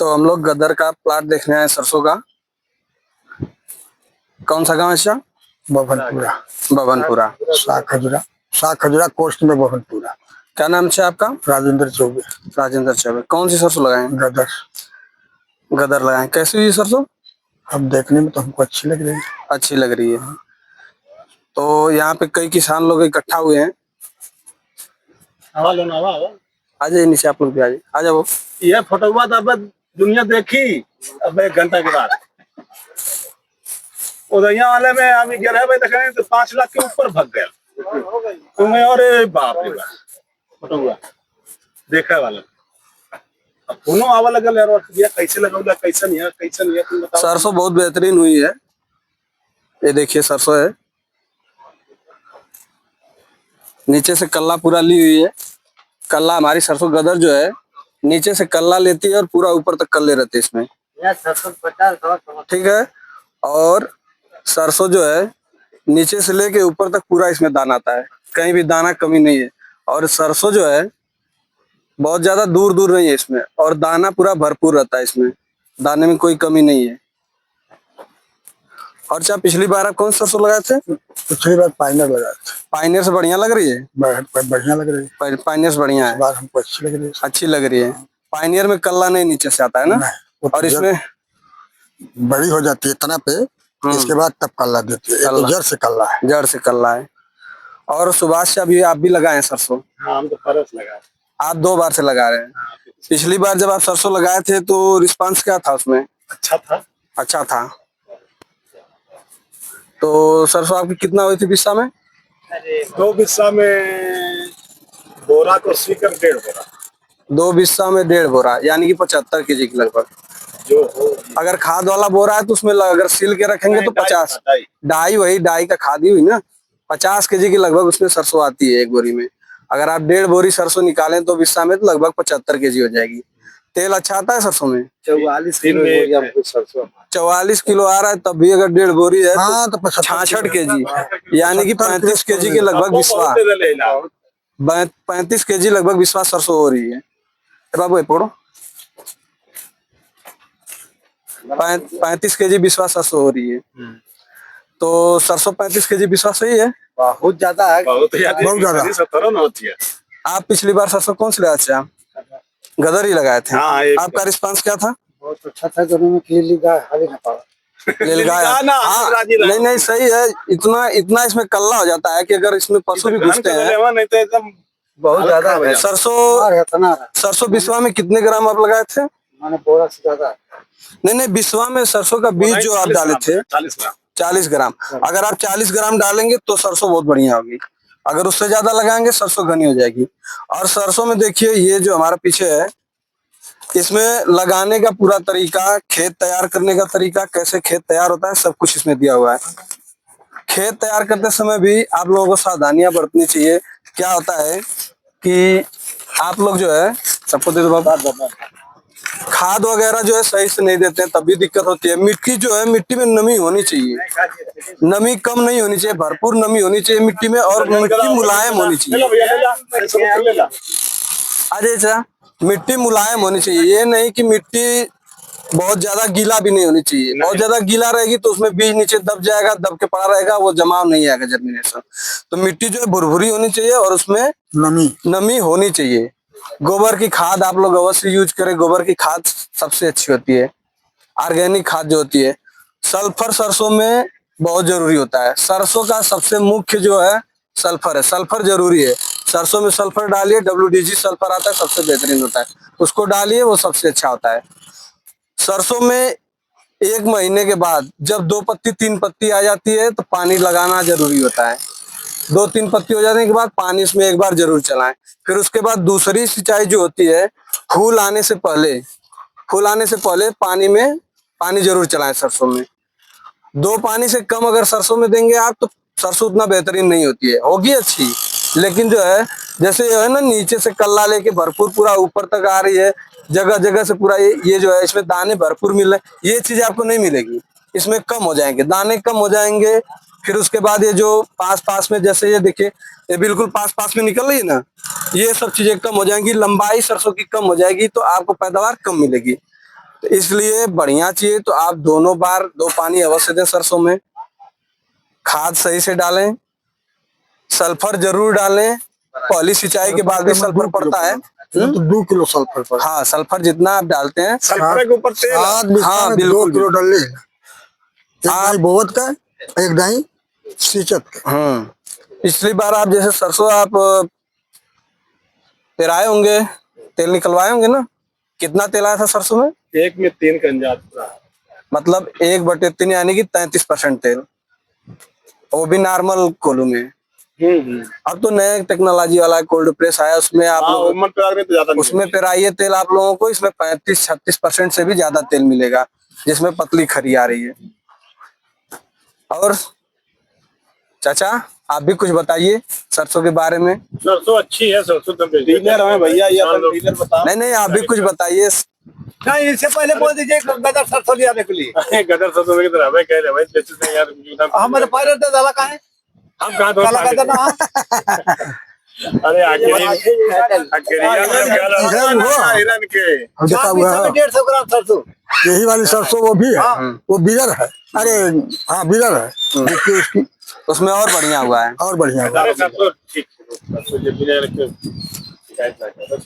तो हम लोग गदर का प्लाट देखने आए सरसों का। कौन सा गांव है इसका? बभनपुरा। बभनपुरा। शाह खजुरा कोस्ट में बभनपुरा। क्या नाम है आपका? राजेंद्र चौबे। राजेंद्र चौबे। कौन सी सरसों लगाए? गदर। गदर लगाए। कैसी हुई सरसों? अब देखने में तो हमको अच्छी लग रही है। अच्छी लग रही है। तो यहाँ पे कई किसान लोग इकट्ठा हुए हैं। आ जाइए नीचे, आप लोग भी आ जाओ। ये फोटो बाद अब दुनिया देखी अब 1 घंटा के बाद उदया वाले में हम गए भाई देखे तो 5 लाख के ऊपर भाग गया तुम्हें। अरे बाप रे बाप, फोटो देखा वाला अब दोनों आवा लगल यार। ये कैसे लगौला, कैसे नहीं है तुम बताओ। सरसों बहुत बेहतरीन हुई है। ये देखिए सरसों है, नीचे से कल्ला पूरा ली हुई है। कल्ला हमारी सरसों गदर जो है नीचे से कल्ला लेती है और पूरा ऊपर तक कल्ले रहते हैं इसमें। ठीक है। और सरसों जो है नीचे से लेके ऊपर तक पूरा इसमें दाना आता है, कहीं भी दाना कमी नहीं है। और सरसों जो है बहुत ज्यादा दूर दूर नहीं है इसमें, और दाना पूरा भरपूर रहता है इसमें, दाने में कोई कमी नहीं है। और क्या पिछली बार आप कौन सा सरसों लगाए थे? पिछली बार पाइनर लगाए थे। पाइनियर से बढ़िया लग रही है? बढ़िया लग रही है। पाइनियर से बढ़िया है। बार हमको अच्छी लग रही है। अच्छी लग रही है। पाइनियर में कल्ला नहीं नीचे से आता है ना? और इसमें बड़ी हो जाती है तना पे, इसके बाद तब कल्ला देती है। तो जड़ से कल्ला है। जड़ से कल्ला है। और सुभाष अभी आप भी लगाए हैं सरसों? हाँ, हम तो परस लगाए। आप 2 बार से लगा रहे हैं। पिछली बार जब आप सरसों लगाए थे तो रिस्पांस क्या था उसमें? अच्छा था। अच्छा था। तो सरसों आपकी कितना हुई थी बिस्सा में? 2 बिस्सा में बोरा को सीकर 1.5 बोरा। 2 बिस्सा में 1.5 बोरा, यानी कि 75 केजी के लगभग जो हो। अगर खाद वाला बोरा है तो उसमें अगर सील के रखेंगे तो 50 डाई, वही डाई का खाद ही हुई ना। 50 केजी की लगभग उसमें सरसों आती है एक बोरी में। अगर आप 1.5 बोरी सरसों निकालें तो बिस्सा में तो लगभग 75 केजी हो जाएगी। तेल अच्छा आता है सरसों में? 44 किलो आ रहा है, तब भी अगर 1.5 बोरी है हाँ, तो तो 66 केजी, यानी कि 35 केजी के लगभग विश्वास 35 केजी लगभग विश्वास सरसों हो रही है। बाबू पढ़ो 35 केजी विश्वास सरसों हो रही है। तो सरसों 35 केजी विश्वास सही है? बहुत ज्यादा है। बहुत ज्यादा। आप पिछली बार सरसों कौन सी लगाए थे? आप गदर ही लगाए थे। हाँ, आपका रिस्पांस क्या था? बहुत अच्छा था। दोनों में नहीं सही है। इतना इसमें कल्ला हो जाता है कि अगर इसमें पशु भी घुसते हैं नहीं तो एकदम बहुत ज्यादा। सरसों बिस्वा में कितने ग्राम आप लगाए थे? मैंने बोरा से ज्यादा। नहीं बिस्वा में सरसों का बीज जो आप डाले थे 40 ग्राम। अगर आप 40 ग्राम डालेंगे तो सरसों बहुत बढ़िया होगी। अगर उससे ज्यादा लगाएंगे सरसों घनी हो जाएगी। और सरसों में देखिए ये जो हमारा पीछे है, इसमें लगाने का पूरा तरीका, खेत तैयार करने का तरीका, कैसे खेत तैयार होता है, सब कुछ इसमें दिया हुआ है। खेत तैयार करते समय भी आप लोगों को सावधानियां बरतनी चाहिए। क्या होता है कि आप लोग जो है सबको दे दो बाबा, खाद वगैरह जो है सही से नहीं देते हैं, तब भी दिक्कत होती है। मिट्टी जो है, मिट्टी में नमी होनी चाहिए, नमी कम नहीं होनी चाहिए, भरपूर नमी होनी चाहिए मिट्टी में, और मिट्टी मुलायम होनी चाहिए। अच्छा, मिट्टी मुलायम होनी चाहिए। ये नहीं कि मिट्टी बहुत ज्यादा गीला भी नहीं होनी चाहिए। बहुत ज्यादा गीला रहेगी तो उसमें बीज नीचे दब जाएगा, दब के पड़ा रहेगा, वो जमाव नहीं आएगा, जर्मिनेशन। तो मिट्टी जो है भुरभुरी होनी चाहिए और उसमें नमी होनी चाहिए। गोबर की खाद आप लोग अवश्य यूज करें। गोबर की खाद सबसे अच्छी होती है, ऑर्गेनिक खाद जो होती है। सल्फर सरसों में बहुत जरूरी होता है। सरसों का सबसे मुख्य जो है सल्फर है, सल्फर जरूरी है। सरसों में सल्फर डालिए, WDG सल्फर आता है, सबसे बेहतरीन होता है, उसको डालिए, वो सबसे अच्छा होता है। सरसों में 1 महीने के बाद जब 2 पत्ती 3 पत्ती आ जाती है तो पानी लगाना जरूरी होता है। 2-3 पत्ती हो जाने के बाद पानी इसमें एक बार जरूर चलाएं। फिर उसके बाद दूसरी सिंचाई जो होती है, फूल आने से पहले पानी जरूर चलाएं सरसों में। 2 पानी से कम अगर सरसों में देंगे आप तो सरसों उतना बेहतरीन नहीं होती है, होगी अच्छी, लेकिन जो है जैसे है ना, नीचे से कल्ला लेके भरपूर पूरा ऊपर तक आ रही है, जगह जगह से पूरा ये जो है इसमें दाने भरपूर मिल रहे हैं, ये चीज आपको नहीं मिलेगी। इसमें कम हो जाएंगे दाने, कम हो जाएंगे। फिर उसके बाद ये जो पास में, जैसे ये देखिए ये बिल्कुल पास में निकल रही है ना, ये सब चीजें कम हो जाएंगी, लंबाई सरसों की कम हो जाएगी, तो आपको पैदावार कम मिलेगी। तो इसलिए बढ़िया चाहिए तो आप दोनों बार 2 पानी अवश्य दें सरसों में। खाद सही से डालें, सल्फर जरूर डालें। पहली सिंचाई के बाद भी सल्फर पड़ता है। तो 2 किलो सल्फर पर हाँ, सल्फर जितना आप डालते हैं। सल्फर के ऊपर तेल खाद भी हाँ, हाँ, बिल्कुल, 2 किलो डाल ले। एक दाई बोवत का, एक दाई सींचत का। पिछली बार आप जैसे सरसों आप पेराए होंगे, तेल निकलवाए होंगे ना? कितना तेल आया था सरसों में? 1 में 3 का अंदाज था। मतलब 1/3 यानी कि 33% तेल, वो भी नॉर्मल कोल्हू में। अब तो नए टेक्नोलॉजी वाला कोल्ड प्रेस आया, उसमें आप लोग उम्र पे आगे तो ज्यादा उसमें पेराइए तेल आप लोगों को, इसमें 35-36% से भी ज्यादा तेल मिलेगा, जिसमें पतली खरी आ रही है। और चाचा आप भी कुछ बताइए सरसों के बारे में। सरसों अच्छी है, सरसों तो डीलर है भैया, ये अपन डीलर बताओ। नहीं, आप भी कुछ बताइए। नहीं, इससे पहले बोल दीजिए गदर सरसों लिया के लिए। गदर सरसों की तरह हमें कह रहे भाई बेचते हैं यार। हमारे पायलट तो दादा कहाँ है? हम कहाँ दो गदर ना। अरे हिरन के अब देखा हुआ है 150 ग्राम सरसों। यही वाली सरसों वो भी है, वो बिलर है। अरे हाँ बिलर है, देखिए उसकी उसमें और बढ़िया हुआ है। और बढ़िया है। अरे सरसों ठीक सरसों जो बिना रखे शिकायत ना करो।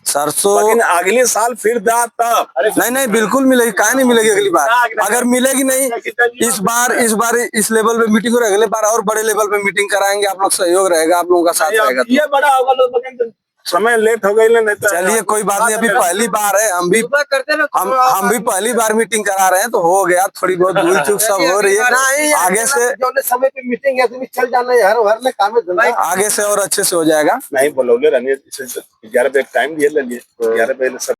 सरसों लेकिन अगले साल फिर दा तब। नहीं, बिल्कुल मिलेगी, काहे नहीं मिलेगी अगली बार? अगर मिलेगी नहीं, इस बार इस लेवल पे मीटिंग हो रही, अगले बार और बड़े लेवल पे मीटिंग कराएंगे। आप लोग सहयोग रहेगा, आप लोगों का साथ रहेगा तो। ये बड़ा होगा लोग, लेकिन समय लेट हो गई नहीं तो। चलिए कोई बात नहीं, अभी पहली बार है, हम भी पहली बार मीटिंग करा रहे हैं, तो हो गया, थोड़ी बहुत भूल चूक सब हो रही है। आगे से समय पे मीटिंग है, तुम चल जाना यार, हर में काम है। आगे से और अच्छे से हो जाएगा। नहीं बोलौले रहने 11 बजे टाइम दिए, 11 बजे सब